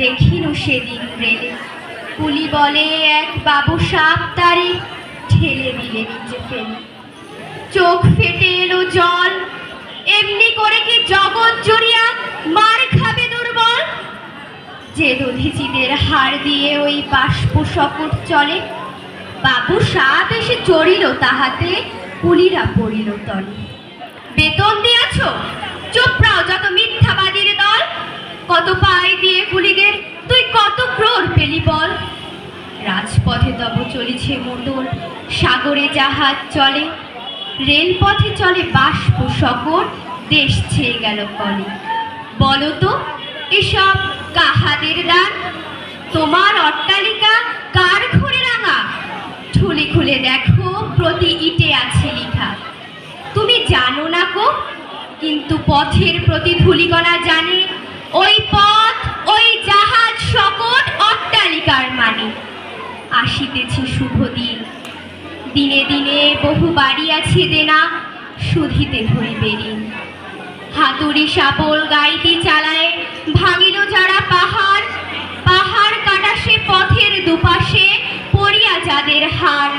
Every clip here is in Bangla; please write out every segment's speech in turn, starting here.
দেখিনু সেদিন রেলে কুলি বলে এক বাবু সাপ তারে ঠেলে দিলে নিচে ফেলে। চোখ ফেটে এলো জল, এমনি করে কি জগৎ জুড়িয়া মার খাবে দুর্বল? যে দধিচিদের হাড় দিয়ে ওই বাষ্প শকট চলে, বাবু সাপ এসে চড়িল তাহাতে, কুলিরা পড়িল তলে। বেতন দিয়াছ? চোপড়াও যত মিথ্যাবাদীর দল। কত পাই দিয়ে কুলিদের তুই কত ক্রোর পেলি বল? রাজপথে তব চলিছে মোটর, সাগরে জাহাজ চলে, রেলপথে চলে বাষ্প শকট, দেশ ছেয়ে গেল কলে। বলো তো এসব কাহাদের দান? তোমার অট্টালিকা কার ঘরে রাঙা? ঠুলি খুলে দেখো প্রতি ইটে আছে লিখা। তুমি জানো না গো, কিন্তু পথের প্রতি ধূলিকণা জানে ওই পথ, ওই জাহাজ শকট, অট্টালিকার মানে। আসিতেছে শুভ দিন, দিনে দিনে বহু বাড়ি আছে দেনা, শুধিতে ধরিবে ঋণ। হাতুড়ি শাবল গাইতি চালায় ভাঙিল যারা পাহাড়, পাহাড় কাটা সে পথের দুপাশে পড়িয়া যাদের হাড়।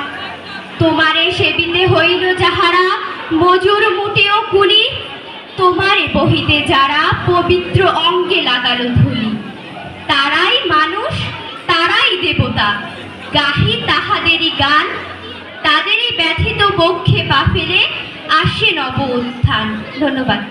তোমারে সেবিতে হইল যাহারা মজুর মুটেও কুলি, তোমারে বহিতে যারা পবিত্র অঙ্গে লাগালো ধুলি। তারাই মানুষ, তারাই দেবতা, গাহি তাহাদেরই গান, তাদেরই ব্যথিত বক্ষে পা ফেলে আসে নব উত্থান। ধন্যবাদ।